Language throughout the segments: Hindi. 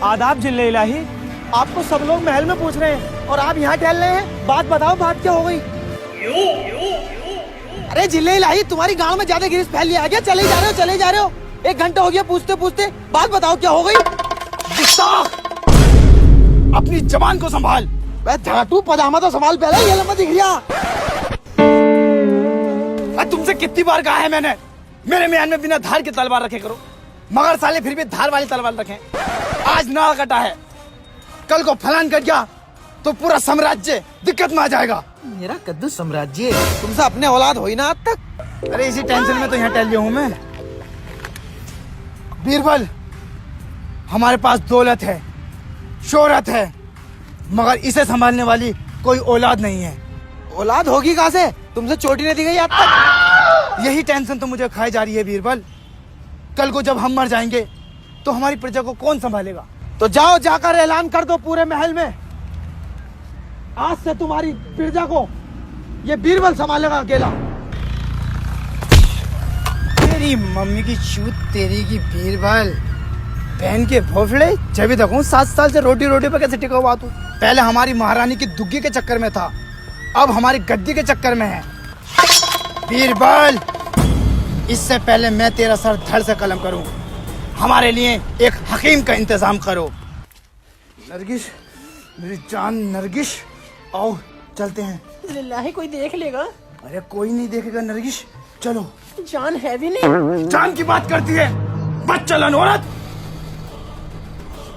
आदाब जिल्ले इलाही। आपको सब लोग महल में पूछ रहे हैं और आप यहाँ टहल रहे हैं। बात बताओ, बात क्या हो गई? अरे जिल्ले इलाही, तुम्हारी गांव में ज्यादा गिरिश फैल लिया है क्या? चले जा रहे हो। 1 घंटा हो गया पूछते पूछते। बात बताओ क्या हो गई? अपनी जबान को संभाल। झाटू पजामा तो संभाल पहले, ये लम्बा दिख रहा। तुमसे कितनी बार कहा है मैंने, मेरे म्यान में बिना धार की तलवार रखे करो, मगर साले फिर भी धार वाली तलवार रखें। आज नाल कटा है, कल को फलान कट गया तो पूरा साम्राज्य दिक्कत में आ जाएगा। मेरा कद्दू साम्राज्य, तुमसे अपने औलाद हो ही ना आज तक। अरे इसी टेंशन में तो यहाँ टहल लिया हूँ मैं। बीरबल, हमारे पास दौलत है, शोहरत है, मगर इसे संभालने वाली कोई औलाद नहीं है। औलाद होगी कहाँ से? तुमसे चोटी नहीं दी गई आज तक। यही टेंशन तो मुझे खाई जा रही है बीरबल। कल को जब हम मर जाएंगे तो हमारी प्रजा को कौन संभालेगा? तो जाओ, जाकर ऐलान कर दो पूरे महल में, आज से तुम्हारी प्रजा को ये बीरबल संभालेगा अकेला। तेरी मम्मी की चूत, तेरी की बीरबल, बहन के भोफड़े। जब देखूं 7 साल से रोटी पे कैसे टिका हुआ तू। पहले हमारी महारानी की दुग्गी के चक्कर में था, अब हमारी गद्दी के चक्कर में है। बीरबल, इससे पहले मैं तेरा सर धड़ से कलम करूं, हमारे लिए एक हकीम का इंतजाम करो। नरगिस, मेरी जान नरगिस, आओ चलते हैं। लिल्लाही, कोई देख लेगा? अरे कोई नहीं देखेगा नरगिस, चलो। जान है भी नहीं। जान की बात करती है बदचलन औरत।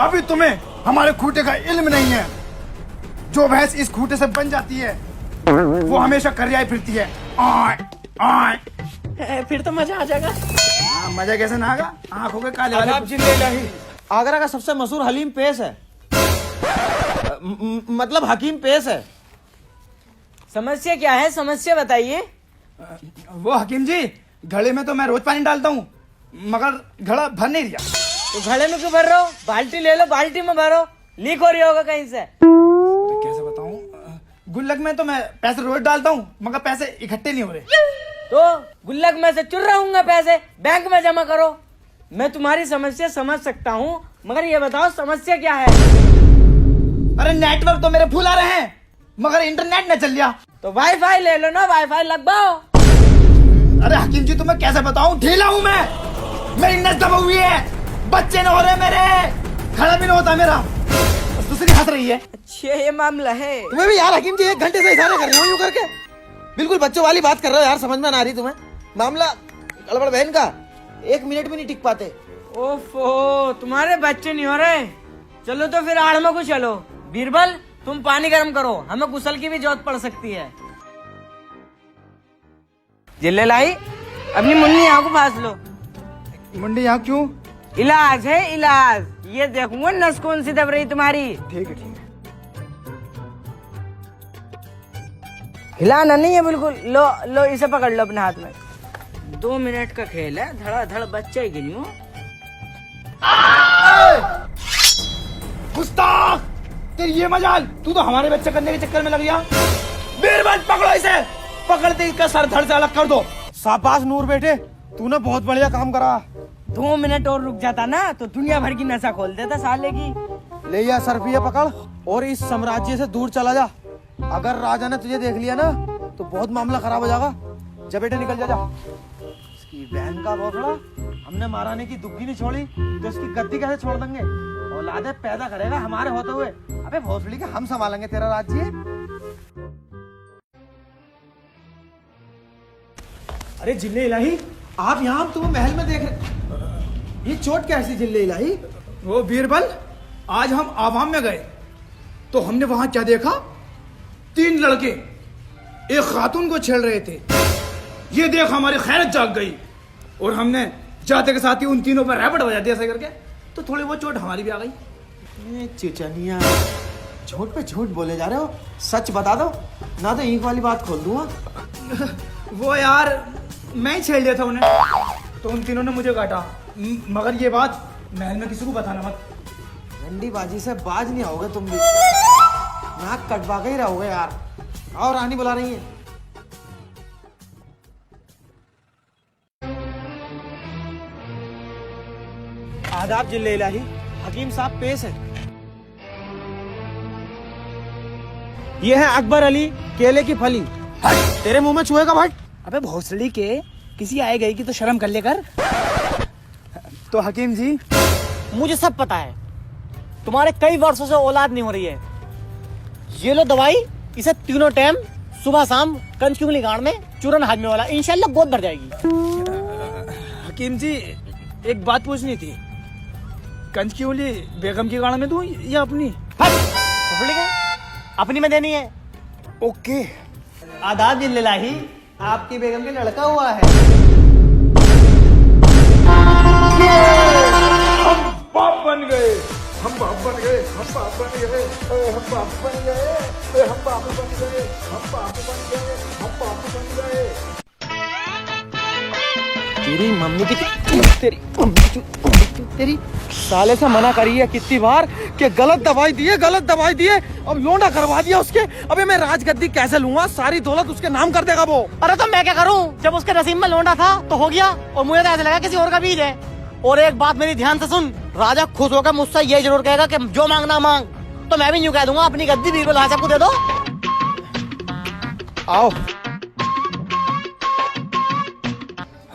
अभी तुम्हें हमारे खूंटे का इल्म नहीं है। जो भैंस इस खूंटे से बन जाती है वो हमेशा करियाई फिरती है। फिर तो मजा आ जाएगा। मजा कैसे ना आगा? आंखों के काले वाले। आदाब जिल्ले इलाही। आगरा का सबसे मशहूर हलीम पेश है, मतलब हकीम पेश है। समस्या क्या है? समस्या बताइए। वो हकीम जी, घड़े में तो मैं रोज पानी डालता हूँ, मगर घड़ा भर नहीं दिया। तो घड़े में क्यों भर रहे हो? बाल्टी ले लो, बाल्टी में भरो। लीक हो रही होगा कहीं से। तो कैसे बताऊँ? गुल्लक में तो मैं पैसे रोज डालता हूँ, मगर पैसे इकट्ठे नहीं हो रहे। तो गुल्लक में से चुर रहूंगा पैसे, बैंक में जमा करो। मैं तुम्हारी समस्या समझ सकता हूँ, मगर ये बताओ समस्या क्या है? अरे नेटवर्क तो मेरे फुल आ रहे हैं, मगर इंटरनेट न चल लिया। तो वाईफाई ले लो ना, वाईफाई लगवाओ। अरे हकीम जी, तुम्हें कैसे बताऊं, ढीला हूं मैं, मेरी नस दबा हुई है, बच्चे न हो रहे मेरे, खड़ा भी न होता मेरा। दूसरी हंस रही है। अच्छा, ये मामला है। तुम्हें भी यार हकीम जी 1 घंटे से इशारे कर रहे हो यूं करके, बिल्कुल बच्चों वाली बात कर रहे हो यार। समझ में ना आ रही तुम्हें? मामला गड़बड़ बहन का, 1 मिनट भी नहीं टिक पाते। ओफो, तुम्हारे बच्चे नहीं हो रहे। चलो तो फिर आड़ में को चलो। बीरबल, तुम पानी गर्म करो, हमें गुसल की भी जरूरत पड़ सकती है। जिल्ले लाई, अपनी मुन्नी यहाँ को फास लो। मुंडी यहाँ क्यों? इलाज है इलाज। ये देखूंगा नस कौन सी दब रही तुम्हारी। ठीक है। हिलाना नहीं है बिल्कुल। लो लो, इसे पकड़ लो अपने हाथ में। 2 मिनट का खेल है, धड़ा धड़ बच्चा ही गिनियो। गुस्ताख, तेरी ये मजाल, तू तो हमारे बच्चे करने के चक्कर में लग गया। बीरबल, पकड़ो इसे, पकड़ते इसका सर धड़ से अलग कर दो। शाबाश नूर बेटे, तूने बहुत बढ़िया काम करा। 2 मिनट और रुक जाता ना तो दुनिया भर की नशा खोल देता साले की। ले या सरपिया पकड़ और इस साम्राज्य से दूर चला जा। अगर राजा ने तुझे देख लिया ना तो बहुत मामला खराब हो जाएगा। जा बेटे, निकल जा। इसकी बहन का भोसड़ा, हमने महारानी की दुग्गी नहीं छोड़ी तो इसकी गद्दी कैसे छोड़ देंगे? औलादे पैदा करेगा हमारे होते हुए। अबे भोसड़ी के हम संभालेंगे तेरा राज्य। अरे जिल्ले इलाही, आप यहाँ तुम्हें महल में देख रहे, ये चोट कैसी जिल्ले इलाही? वो बीरबल, आज हम आवाम में गए तो हमने वहां क्या देखा? 3 लड़के एक खातून को छेड़ रहे थे। ये देख हमारी खैरत जाग गई और हमने जाते के साथ ही उन तीनों पर रैपट बजा दिया ऐसे करके, तो थोड़ी बहुत चोट हमारी भी आ गई। चिचनिया, झूठ पे झूठ बोले जा रहे हो। सच बता दो ना तो ईंट वाली बात खोल दूंगा। वो यार, मैं ही छेड़ लिया था उन्हें, तो उन तीनों ने मुझे काटा। मगर ये बात महल में किसी को बताना मत। डंडी बाजी से बाज नहीं आओगे तुम भी, नाक कटवा के ही रहोगे यार। और रानी बुला रही है। आदाब जिल्ले इलाही। हकीम साहब पेश है। ये है अकबर अली केले की फली। तेरे मुंह में चूहे का भट्ट। अबे भोसड़ी के, किसी आए गई की तो शर्म कर लेकर। तो हकीम जी, मुझे सब पता है, तुम्हारे कई वर्षों से औलाद नहीं हो रही है। ये लो दवाई, इसे तीनों टाइम सुबह शाम कंच की उंगली गाड़ में चूरन हाजमे वाला, इंशाल्लाह गोद भर जाएगी। हकीम जी एक बात पूछनी थी, कंच की उंगली बेगम की गाड़ में दूं या अपनी? भूल गए? अपनी में देनी है। ओके। आदाब जिल्लाही, आपकी बेगम के लड़का हुआ है। बाप बन गए, हम बाप बन गए, हम बाप बन गए, हम बाप बन गए, हम बाप बन गए, हम बाप बन गए, हम बाप बन गए। तेरी मम्मी की तेरी साले से मना करी है कितनी बार कि गलत दवाई दिए, गलत दवाई दिए। अब लोंडा करवा दिया उसके। अबे मैं राजगद्दी कैसे लूंगा? सारी दौलत उसके नाम कर देगा वो। अरे तो मैं क्या करूं? जब उसके नसीब में लौंडा था तो हो गया, और मुझे तो ऐसा लगा किसी और का बीज है। और एक बात मेरी ध्यान से सुन, राजा खुश होकर मुझसे ये जरूर कहेगा कि जो मांगना मांग, तो मैं भी यूं कह दूंगा अपनी गद्दी बीरबल भाई साहब को दे दो। आओ।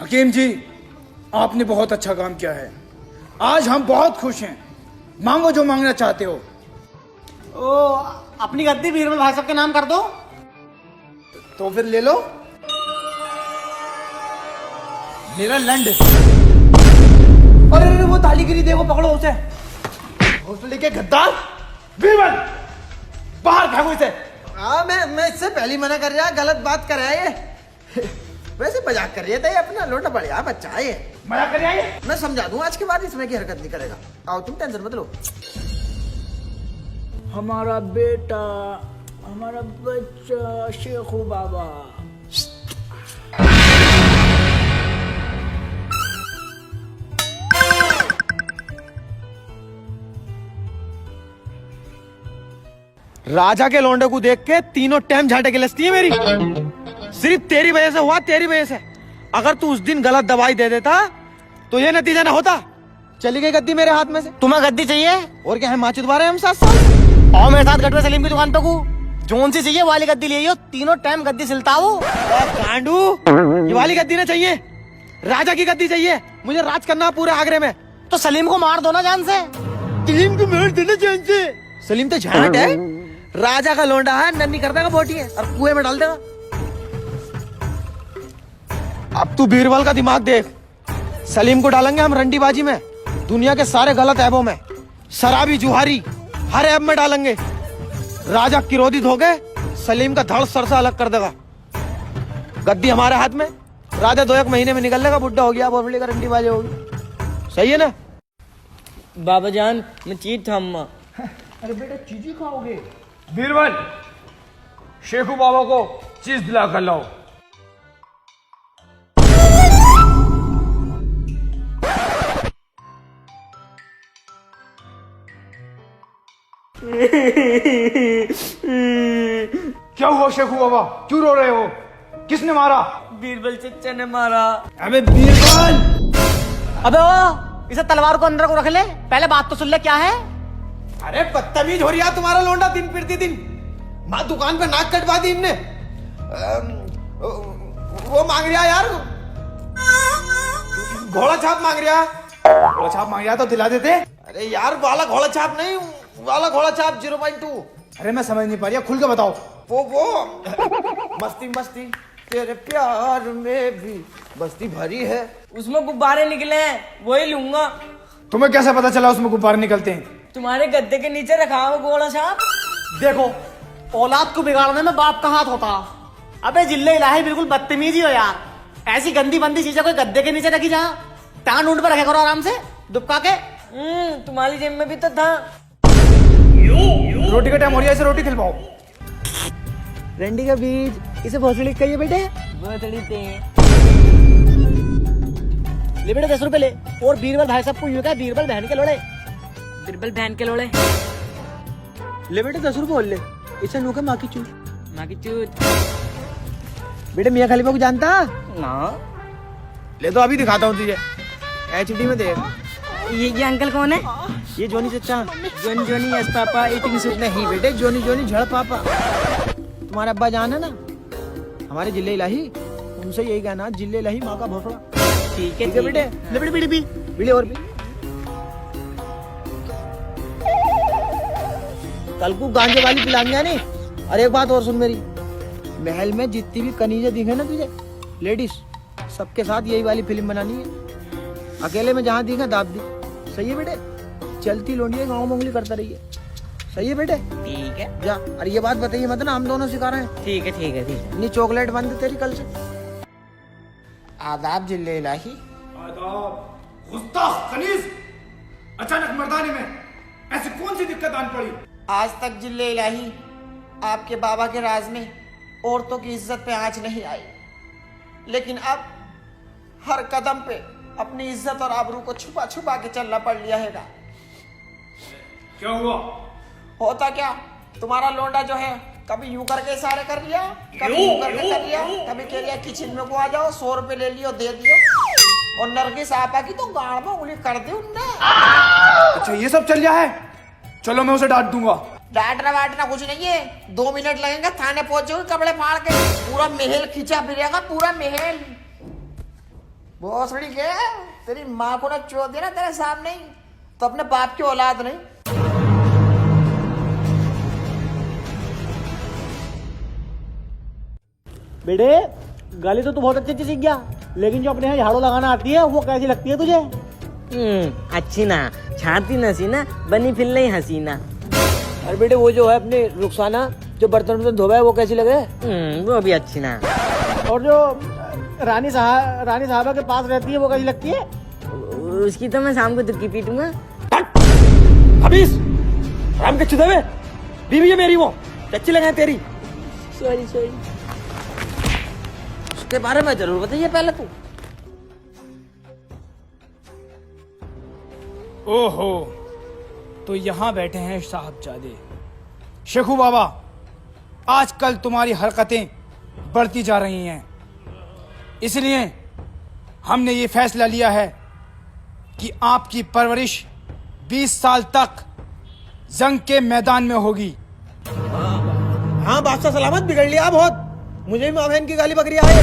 हकीम जी आपने बहुत अच्छा काम किया है, आज हम बहुत खुश हैं। मांगो जो मांगना चाहते हो। ओ, अपनी गद्दी बीरबल भाई साहब के नाम कर दो। तो फिर ले लो मेरा लंड। अरे वो ताली गिरी, देखो पकड़ो उसे। हौसले के गद्दार बीरबल, बाहर फेंको इसे। हाँ मैं इससे पहले मना कर रहा, गलत बात कर रहा है ये। वैसे मजाक कर रही था, ये अपना लोटा बढ़िया बच्चा है ये। मजाक कर आइए, मैं समझा दूं, आज के बाद इसमें की हरकत नहीं करेगा। आओ तुम टेंशन मत लो। हमारा बेटा, हमारा बच्चा शेखू बाबा। राजा के लौंडे को देख के तीनों टाइम झाटे के लस्ती है मेरी। सिर्फ तेरी वजह से हुआ, तेरी वजह से। अगर तू उस दिन गलत दवाई दे देता तो ये नतीजा ना होता। चली गई गद्दी मेरे हाथ में से। तुम्हें गद्दी चाहिए? और क्या है, माँ चुदवा रहे हम 7 साल। और मेरे साथ गटवे सलीम की दुकान पे को जोन सी चाहिए वाली गद्दी ले, तीनों टाइम गद्दी सिलता वो। गांडू, ये वाली गद्दी ना चाहिए, राजा की गद्दी चाहिए। मुझे राज करना पूरे आगरे में। तो सलीम को मार दो ना जान से। सलीम को मार देना जान से। सलीम तो झाट है, राजा का लौंडा है, नन्नी कर देगा बोटी है और कुएं में डाल देगा। अब तू बीरबल का दिमाग देख। सलीम को डालेंगे हम रंडीबाजी में, दुनिया के सारे गलत ऐबों में, शराबी जुहारी हर ऐब में डालेंगे। राजा क्रोधित हो गए, सलीम का धड़ सर से अलग कर देगा। गद्दी हमारे हाथ में, राजा 2-1 महीने में निकल लेगा, बुढ़ा हो गया, बोलने का रंडीबाजी होगी। सही है ना? बाबा जान मैं चीज था अम्मा। अरे बेटा चीजी खाओगे? बीरबल, शेखू बाबा को चीज दिला कर लाओ। क्या हुआ शेखू बाबा, क्यों रो रहे हो? किसने मारा? बीरबल चच्चा ने मारा। अबे बीरबल! अबे ओ, इसे तलवार को अंदर को रख ले, पहले बात तो सुन ले क्या है। अरे बदतमीज हो रहा तुम्हारा लौंडा दिन फिरती दिन। माँ दुकान पे नाक कटवा दी इनने। वो मांग रहा यार, घोड़ा छाप मांग रहा। घोड़ा छाप मांग रहा तो दिला देते। अरे यार वाला घोड़ा छाप नहीं, वाला घोड़ा छाप 0.2। अरे मैं समझ नहीं पा रही, खुल के बताओ। वो मस्ती मस्ती तेरे प्यार में भी बस्ती भरी है। उसमें गुब्बारे निकले हैं, वही लूंगा। तुम्हें कैसे पता चला उसमें गुब्बारे निकलते हैं? तुम्हारे गद्दे के नीचे रखा है वो घोड़ा छाप। देखो, औलाद को बिगाड़ने में बाप का हाथ होता। अबे जिल्ले इलाही बिल्कुल बदतमीजी हो यार। ऐसी गंदी बंदी चीजें कोई गद्दे के नीचे रखी जहाँ, टांग ऊंट पर रखे करो आराम से दुबका के। तुम्हारी जेब में भी तो था। रोटी का टाइम हो रहा है, इसे रोटी खिलवाओ। रंडी का बीज इसे भोसड़ी कहिए बेटे। भोसड़ी ते ले बेटे 10 रुपए ले। और बीरबल भाई साहब को यूं कहा, बीरबल बहन के लोड़े। बीरबल बहन के लोड़े ले बेटे 10 रुपए और ले। इसे नूके माँ की चूत। माँ की चूत। बेटे मियाँ खलीफा को जानता? ना। ले तो अभी दिखाता हूँ तुझे, एचडी में देख। ये अंकल कौन है? ये जोनी चचा। Johnny Johnny yes papa eating सूट नहीं बेटे, जोनी जोनी झड़ पापा। तुम्हारे अब्बा जान है ना हमारे जिले इलाही, उनसे यही कहना जिले इलाही माँ का भोसड़ा। ठीक है बेटे ले बीड़ी बीड़ी पी, बीड़ी और पी। कल को गांजे वाली पिलाएंगे नहीं। और एक बात और सुन मेरी, महल में जितनी भी कनीजे दिखे ना तुझे लेडीज, सबके साथ यही वाली फिल्म बनानी है। अकेले में जहाँ दिखे दाब दी। सही है बेटे, चलती लोंडी गाँव में उंगली करता रही है। सही है बेटे, ठीक है जा। और ये बात बताइए मत ना हम दोनों सिखा रहे हैं। ठीक है ठीक है ठीक है। नहीं चॉकलेट बंद है तेरी कल से। आदाब जिले इलाही। आदाब गुस्ताख खनीज, अचानक मर्दाने में ऐसी कौन सी दिक्कत आन पड़ी? आज तक जिले इलाही आपके बाबा के राज में औरतों की इज्जत पे आंच नहीं आई, लेकिन अब हर कदम पे अपनी इज्जत और आबरू को छुपा छुपा के चलना पड़ लिया है। क्या हुआ? होता क्या, तुम्हारा लोंडा जो है कभी यूं करके इशारे कर लिया, कभी यूं करके कर लिया, कभी कह लिया किचन में को आ जाओ, 100 रुपए ले लियो दे दियो, और नरगिस आपा की तो गाड़ में उंगली कर दी उनने। अच्छा ये सब चल रहा है, चलो मैं उसे डांट दूंगा। डांटना वाटना कुछ नहीं है, 2 मिनट लगेंगे, थाने पहुंचोगे कपड़े फाड़ के, पूरा महल खींचा फिरेगा, पूरा महल। भोसड़ी के तेरी माँ को ना चोट दिया ना तेरे सामने ही, तो अपने बाप की औलाद नहीं। बेटे गाली तो तू बहुत अच्छे से सीख गया, लेकिन जो अपने यहाँ झाड़ू लगाना आती है वो कैसी लगती है तुझे? अच्छी ना, छाती नसीना, बनी फिर नहीं हसीना। अरे बेटे वो जो है अपने रुखसाना जो बर्तन धोबा है वो कैसी लगे? वो भी अच्छी ना। और जो रानी साहबा के पास रहती है वो कैसी लगती है? उसकी तो मैं शाम को दुक्की पीटूंगा। हबीस राम के चुदे में बीवी है मेरी, वो चच्ची लगे तेरी। Sorry sorry. उसके बारे में जरूर बताइए पहले तू। ओहो, तो यहाँ बैठे हैं साहबजादे। शेखू बाबा, आजकल तुम्हारी हरकतें बढ़ती जा रही हैं, इसलिए हमने ये फैसला लिया है कि आपकी परवरिश 20 साल तक जंग के मैदान में होगी। हाँ बादशाह सलामत, बिगड़ लिया बहुत। मुझे भी माँ बहन की गाली बकरी आई।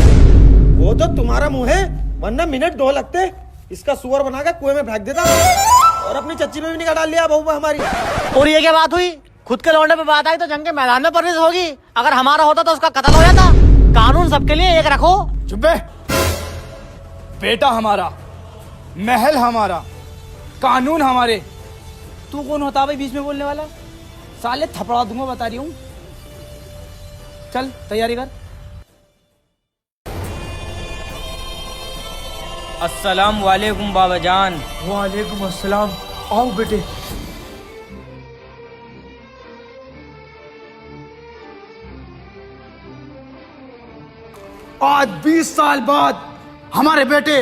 वो तो तुम्हारा मुंह है, वरना मिनट 2 लगते इसका सुअर बना के कुएं में फेंक देता, और अपनी चच्ची में भी निकाल डाल लिया बहू हमारी। और ये क्या बात हुई? खुद के लौंडे पे बात आई तो जंग के मैदान में परवरिश होगी। अगर हमारा होता तो उसका कत्ल हो जाता। कानून सबके लिए एक रखो। चुप बे। बेटा हमारा, महल हमारा, कानून हमारे। तू कौन होता भाई बीच में बोलने वाला? साले थपड़ा दूंगा, बता रही हूं। चल तैयारी कर। अस्सलाम वालेकुम बाबा जान। वालेकुम अस्सलाम। आओ बेटे। आज 20 साल बाद हमारे बेटे,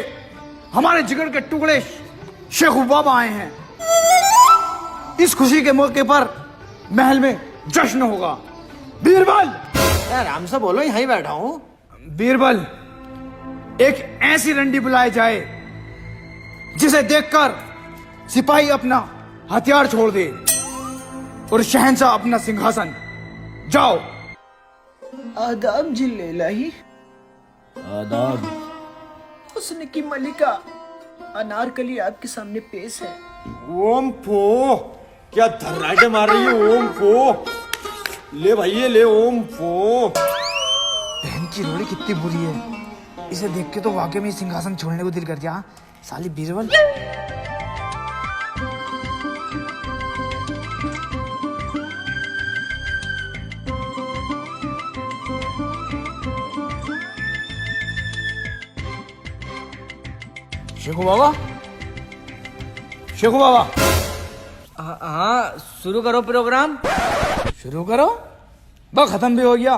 हमारे जिगर के टुकड़े शेखू बाबा आए हैं। इस खुशी के मौके पर महल में जश्न होगा। बीरबल, आराम से बोलो, यहीं बैठा हूँ। बीरबल, एक ऐसी रंडी बुलाई जाए जिसे देखकर सिपाही अपना हथियार छोड़ दे और शहंशाह अपना सिंहासन। जाओ। आदाब जिले इलाही। आदाब। हुस्न की मलिका अनारकली आपके सामने पेश है। ओम फो, क्या धर्राटे मार रही है? ओम फो, ले भाई ये ले। ओम फो। बहन की रोड़ी कितनी बुरी है, इसे देख के तो वाकई में सिंहासन छोड़ने को दिल कर दिया। साली बीरबल। शेखू बाबा, शेखू बाबा, हाँ शुरू करो प्रोग्राम। शुरू करो। बस खत्म भी हो गया।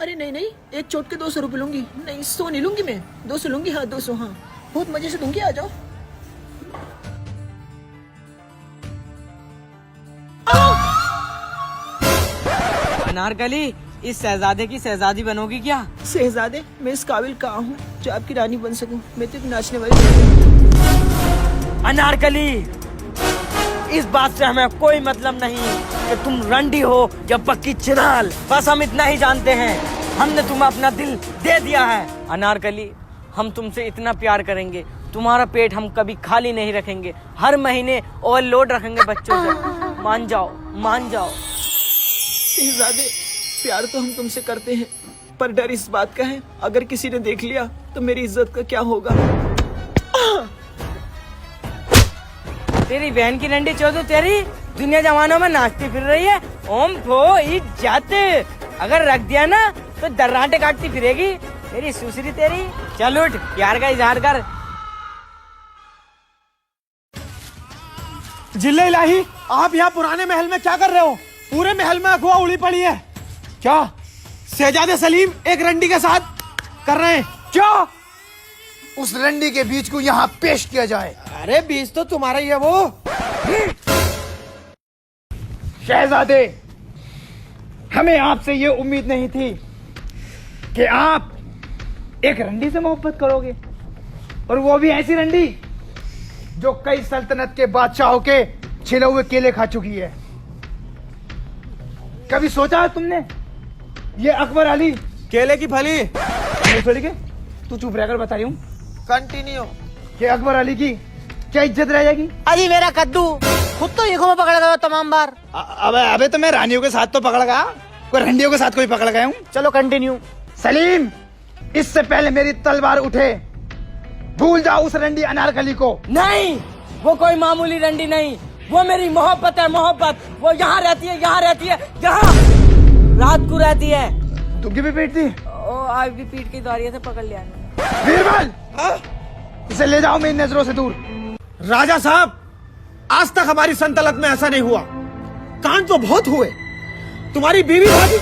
अरे नहीं नहीं, एक चोट के 200 रुपए लूंगी। नहीं 100 नहीं लूंगी मैं, 200 लूंगी। हाँ 200, हाँ बहुत मजे से दूंगी। आ जाओ। अनारकली, इस शहजादे की शहजादी बनोगी क्या? शहजादे, मैं इस काबिल कहाँ हूँ जो आपकी रानी बन सकूं? मैं तो एक नाचने वाली लड़की हूँ। अनारकली, इस बात से हमें कोई मतलब नहीं कि तुम रंडी हो या पक्की चिनाल। बस हम इतना ही जानते हैं, हमने तुम्हें अपना दिल दे दिया है। अनारकली, हम तुमसे इतना प्यार करेंगे, तुम्हारा पेट हम कभी खाली नहीं रखेंगे, हर महीने ओवरलोड रखेंगे बच्चों से। मान जाओ, मान जाओ। शहजादे, प्यार तो हम तुमसे करते हैं, पर डर इस बात का है अगर किसी ने देख लिया तो मेरी इज्जत का क्या होगा। तेरी बहन की रंडी चौधरी तेरी दुनिया जमानों में नाचती फिर रही है। ओम फो इज्जत, अगर रख दिया ना तो दर्राटे काटती फिरेगी तेरी सुसरी तेरी। चल उठ, प्यार का इजहार कर। जिल्ले इलाही, आप यहाँ पुराने महल में क्या कर रहे हो? पूरे महल में अफवाह उड़ी पड़ी है। क्या शहजादे सलीम एक रंडी के साथ कर रहे हैं? क्या उस रंडी के बीच को यहाँ पेश किया जाए। अरे बीज तो तुम्हारा ही है वो। शहजादे, हमें आपसे ये उम्मीद नहीं थी कि आप एक रंडी से मोहब्बत करोगे, और वो भी ऐसी रंडी जो कई सल्तनत के बादशाहों के छिले हुए केले खा चुकी है। कभी सोचा है तुमने ये अकबर अली केले की फली। छोड़ के तू चुप रहकर बता रही हूँ कंटिन्यू। कि अकबर अली की क्या इज्जत रह जाएगी? अजी मेरा कद्दू खुद तो ईखों में पकड़ गया तमाम बार। अबे तो मैं रानियों के साथ तो पकड़ गया, कोई रंडियों के साथ कोई पकड़ गया हूँ। चलो कंटिन्यू। सलीम, इससे पहले मेरी तलवार उठे, भूल जाओ उस रंडी अनारकली को। नहीं, वो कोई मामूली रंडी नहीं, वो मेरी मोहब्बत है, मोहब्बत। वो यहाँ रहती है, यहाँ रहती है, यहाँ रात को रहती है। तुमकी भी पीट दी? ओ, आज भी पीठ की द्वारिया से पकड़ लिया। बीरबल, इसे ले जाओ मेरी नजरों से दूर। राजा साहब, आज तक हमारी सल्तनत में ऐसा नहीं हुआ। कांड तो बहुत हुए, तुम्हारी बीवी भागी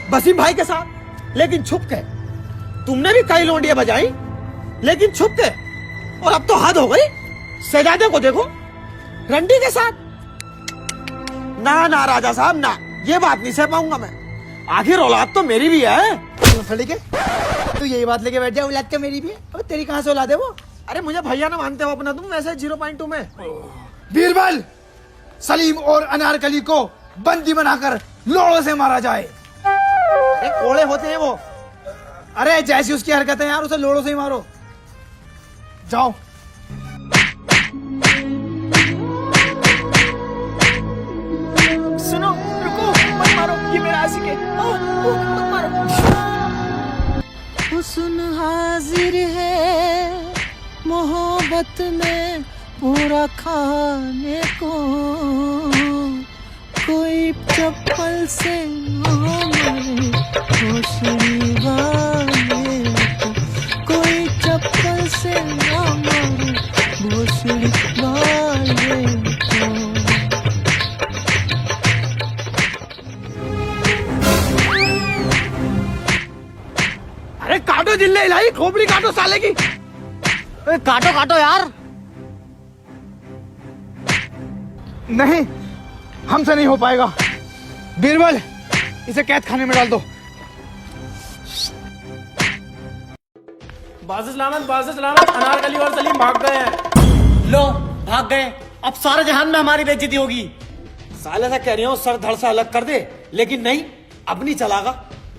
वसीम भाई के साथ, लेकिन छुप के। तुमने भी कई लोंडियां बजाई, लेकिन छुप के। और अब तो हद हो गई, शहजादे को देखो रंडी के साथ। ना ना राजा साहब ना, ये बात नहीं सह पाऊंगा मैं। आखिर औलाद तो मेरी भी है। ठीक है, तू यही बात लेके बैठ जा, औलाद तो मेरी भी है। और तेरी कहां से औलाद है वो? अरे मुझे भैया ना मानते हो अपना तुम, वैसे 0.2 में। बीरबल, सलीम और अनारकली को बंदी बनाकर लोड़ों से मारा जाए। अरे कोड़े होते हैं वो। अरे जैसी उसकी हरकत है यार, उसे लोड़ों से ही मारो। जाओ। सुनो, रुको, मत मारो, ये मेरा आशिक है। मत मारो। हुस्न हाजिर है मोहब्बत में पूरा खाने को, कोई चप्पल से मारे भोसड़ी वाले को, कोई चप्पल से ना मारे भोसड़ी वाले को। अरे काटो जिल्ले इलाही, खोपड़ी काटो साले की। काटो काटो यार। नहीं, हमसे नहीं हो पाएगा। बीरबल, इसे कैद खाने में डाल दो। बाज़ सलामत, अनारकली और सलीम भाग गए हैं। लो, भाग गए। अब सारे जहान में हमारी बेइज्जती होगी। साले से कह रही हूँ सर धड़ से अलग कर दे, लेकिन नहीं, अब नहीं चलागा।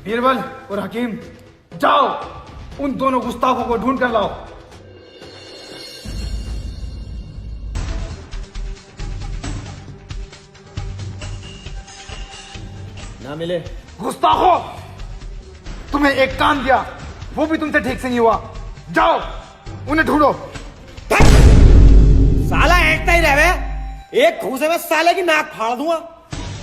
बीरबल और हकीम, जाओ उन दोनों गुस्ताखों को ढूंढ कर लाओ। ना मिले। गुस्ताखो, तुम्हें एक काम दिया, वो भी तुमसे ठीक से नहीं हुआ। जाओ उन्हें ढूंढो। साला एकता ही रहे, एक घूसे में साले की नाक फाड़ दूंगा।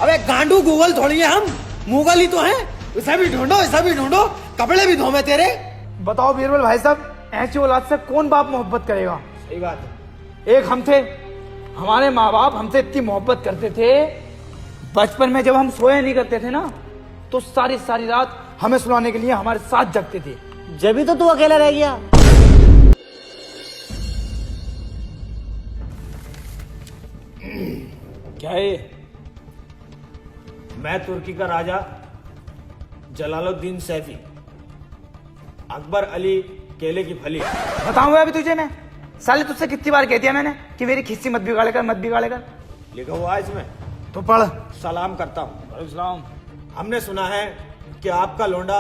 अबे गांडू गूगल थोड़ी है हम, मुगल ही तो हैं। इसे भी ढूंढो, इसे भी ढूंढो, कपड़े भी धोमे तेरे। बताओ बीरबल भाई साहब, ऐसी औलाद से कौन बाप मोहब्बत करेगा? सही बात है। एक हम थे, हमारे माँ बाप हमसे इतनी मोहब्बत करते थे, बचपन में जब हम सोया नहीं करते थे ना, तो सारी सारी रात हमें सुलाने के लिए हमारे साथ जगते थे। जब भी तो तू अकेला रह गया। क्या है? मैं तुर्की का राजा जलालुद्दीन सैफी, अकबर अली केले की फली। बताऊंगा अभी तुझे मैं, साले तुझसे कितनी बार कह दिया मैंने कि मेरी खिस्सी मत बिगाड़े कर, मत बिगाड़े कर। लिखा हुआ है इसमें, तो पढ़। सलाम करता हूँ। सलाम। हमने सुना है कि आपका लोंडा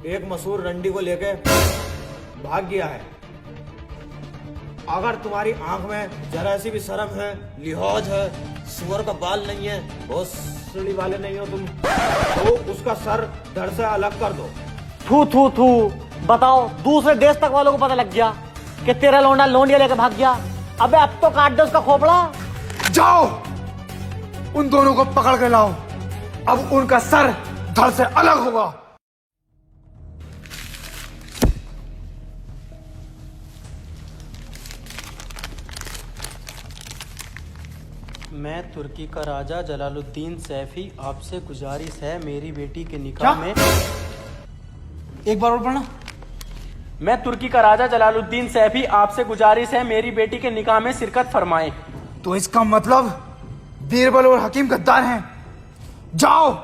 एक मशहूर रंडी को लेके भाग गया है। अगर तुम्हारी आंख में जरा सी भी शर्म है, लिहाज है, सुअर का बाल नहीं है, बहुत सीढ़ी वाले नहीं हो तुम, तो उसका सर धड़ से अलग कर दो। थू थू थू, बताओ दूसरे देश तक वालों को पता लग गया कि तेरा लौंडा लोंडिया लेकर भाग गया। अबे अब तो काट दो उसका खोपड़ा। जाओ उन दोनों को पकड़ के लाओ, अब उनका सर धड़ से अलग होगा। मैं तुर्की का राजा जलालुद्दीन सैफी, आपसे गुजारिश है मेरी बेटी के निकाह में। एक बार और पढ़ना। मैं तुर्की का राजा जलालुद्दीन सैफी, आपसे गुजारिश है मेरी बेटी के निकाह में शिरकत फरमाएं। तो इसका मतलब बीरबल और हकीम गद्दार हैं। जाओ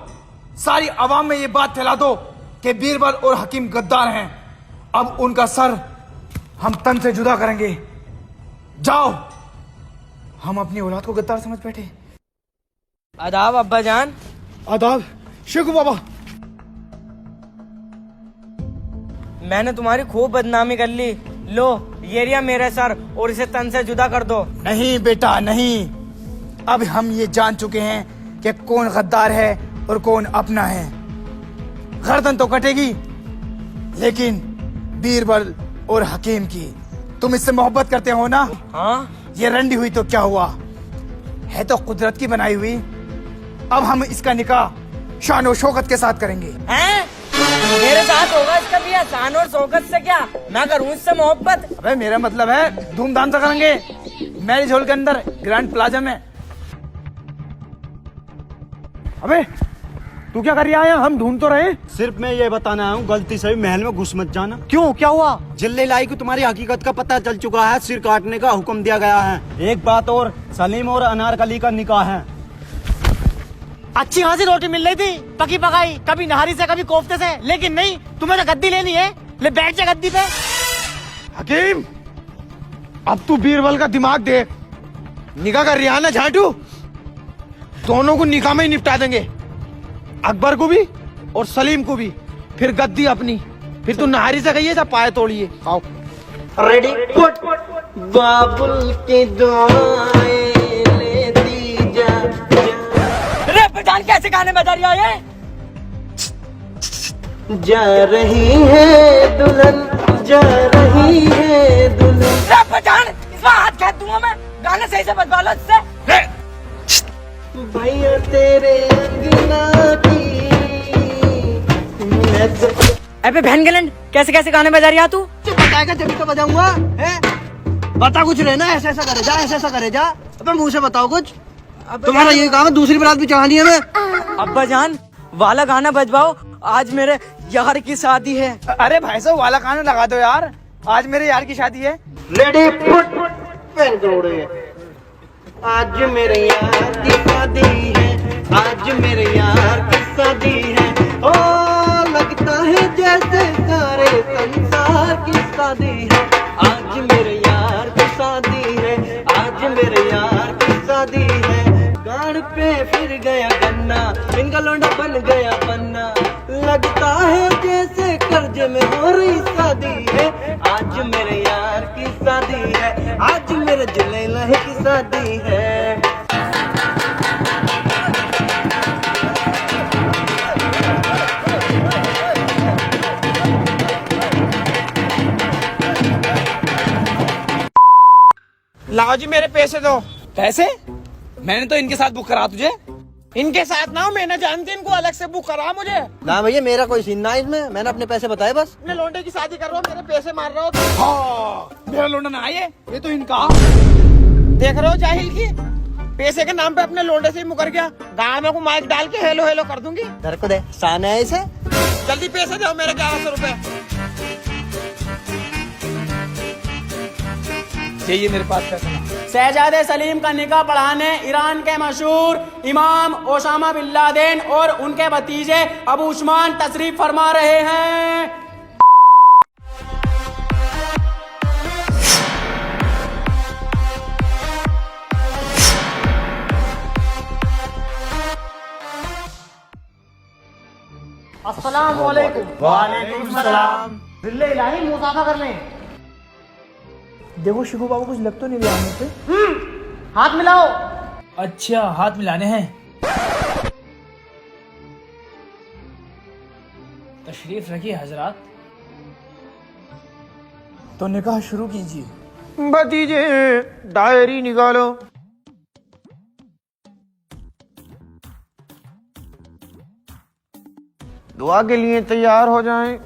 सारी आवाम में ये बात फैला दो कि बीरबल और हकीम गद्दार हैं। अब उनका सर हम तन से जुदा करेंगे। जाओ। हम अपनी औलाद को गद्दार समझ बैठे। आदाब अब्बा जान। आदाब शेखू बाबा। मैंने तुम्हारी खूब बदनामी कर ली। लो ये रिया मेरा सर, और इसे तन से जुदा कर दो। नहीं बेटा नहीं, अब हम ये जान चुके हैं कि कौन गद्दार है और कौन अपना है। गर्दन तो कटेगी लेकिन बीरबल और हकीम की। तुम इससे मोहब्बत करते हो ना? हाँ। ये रंडी हुई तो क्या हुआ, है तो कुदरत की बनाई हुई। अब हम इसका निकाह शान और शौकत के साथ करेंगे। हैं? मेरे साथ होगा इसका भी शान और शौकत से? क्या मैं करूँ इससे मोहब्बत? अबे मेरा मतलब है धूमधाम से करेंगे, मैरिज हॉल के अंदर ग्रैंड प्लाजा में। अबे तू क्या कर रहा है? हम ढूंढ तो रहे। सिर्फ मैं ये बताना आया हूँ, गलती से भी महल में घुस मत जाना। क्यों, क्या हुआ? जिल्ले लाई को तुम्हारी हकीकत का पता चल चुका है, सिर काटने का हुक्म दिया गया है। एक बात और, सलीम और अनारकली का निकाह है। अच्छी खासी रोटी मिल रही थी, पकी पकाई, कभी नहारी से कभी कोफ्ते से, लेकिन नहीं, तुम्हें तो गद्दी लेनी है। ले बैठ जा गद्दी पे। हकीम अब तू बीरबल का दिमाग देख। निकाह कर रहा है ना झाटू, दोनों को निकाह में ही निपटा देंगे, अकबर को भी और सलीम को भी। फिर गद्दी अपनी, फिर तू नहारी से कहिए जा पाए तोड़िए। आओ रेडी पुट बाबुल की दुआएं लेती जा। रे पठान कैसे गाने बजा रही है? जा रही है दुल्हन, जा रही है दुल्हन। रे पठान इसमें हाथ खेत दूंगा मैं, गाने सही से बजवा लो इससे। भैया तेरे अंगना की अबे बहन गलन, कैसे कैसे गाने बजा रही है तू? बताएगा जब तो बजाऊंगा। है बता कुछ रहना, ऐसा ऐसा करे जा, ऐसा ऐसा करे जा। अबे मुंह से बताओ कुछ। तुम्हारा यही काम है, दूसरी बारात भी चढ़ानी है मैं। अब्बा जान वाला गाना बजवाओ, आज मेरे यार की शादी है। अरे भाई साहब वाला गाना लगा दो यार, आज मेरे यार की शादी है। रेडी पुट पेन करोड़े। आज मेरे यार की शादी है, आज मेरे यार की शादी है। ओ लगता है जैसे सारे संसार की शादी है। आज मेरे यार की शादी है, आज मेरे यार की शादी है। गाड़ पे फिर गया गन्ना, इनका लौंडा बन गया पन्ना। लगता है जैसे कर्ज में हो रही शादी है। आज मेरे यार की शादी है, आज मेरे जुलैला की शादी है। लाओ जी मेरे पैसे दो। पैसे? मैंने तो इनके साथ बुक करा तुझे। इनके साथ ना हो, मैं ना जानती, इनको अलग से बुक करा मुझे। ना भैया मेरा कोई सीन ना इसमें, मैंने अपने पैसे बताए बस। अपने लौंडे की शादी कर रहा हो, मेरे पैसे मार रहा हो। हाँ, मेरा लौंडा ना आए, ये तो इनका। देख रहे हो जाहिल की, पैसे के नाम पे अपने लौंडे से ही मुकर गया। गाँव में को माइक डाल के हेलो हेलो कर दूंगी। घर को दे, सान है इसे। जल्दी पैसे दो मेरे 1100 रुपए। चाहिए मेरे पास पैसा। शहजादे सलीम का निकाह पढ़ाने ईरान के मशहूर इमाम ओसामा बिन लादेन और उनके भतीजे अबू उस्मान तशरीफ फरमा रहे हैं। अस्सलाम वालेकुम। वालेकुम सलाम। जिल्ले इलाही मुसाफा कर लें। देखो शिकू बाबू कुछ लग तो नहीं रहा मुझे। हाथ मिलाओ। अच्छा हाथ मिलाने हैं। तशरीफ रखिए हजरात। तो निकाह शुरू कीजिए। भतीजे डायरी निकालो। दुआ के लिए तैयार हो जाएं।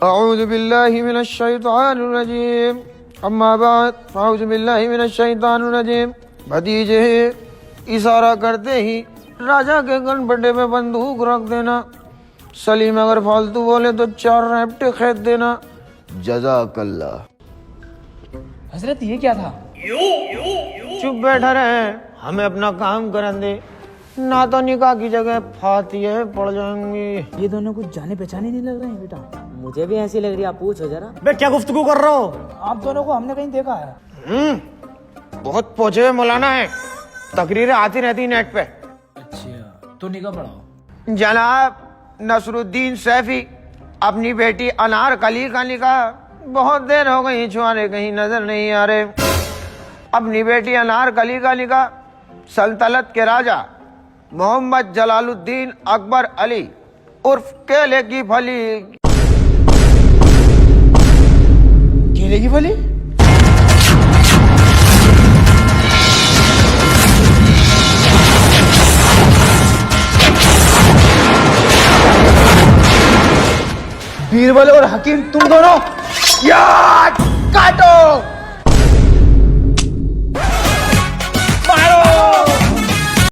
अऊज़ु बिल्लाहि मिनश शैतानिर रजीम। अम्मा बाद अऊज़ु बिल्लाहि मिनश शैतानिर रजीम। भतीजे इशारा करते ही राजा के गनपटे में बंदूक रख देना। सलीम अगर फालतू बोले तो 4 रैप्टे खेद देना। जज़ाकल्लाह। हजरत ये क्या था? चुप बैठा रहे, हमें अपना काम करने दे, ना तो निकाह की जगह फातिहे पड़ जाएंगी। ये दोनों कुछ जाने पहचाने नहीं लग रहे हैं बेटा। मुझे भी ऐसी लग रही है, आप पूछो जरा। बे क्या गुफ्तगू कर रहे हो? आप दोनों को हमने कहीं देखा है। बहुत पहुंचे हुए मौलाना है, तकरीरें आती रहती नेट पे। अच्छा तो निकाह पढ़ाओ। जनाब नसरुद्दीन सैफी अपनी बेटी अनारकली का निकाह बहुत देर हो गई छुआरे कहीं नजर नहीं आ रहे। अपनी बेटी अनारकली का निकाह सल्तनत के राजा मोहम्मद जलालुद्दीन अकबर अली उर्फ केले की फली। केले की फली? बीरबल और हकीम तुम दोनों यार काटो।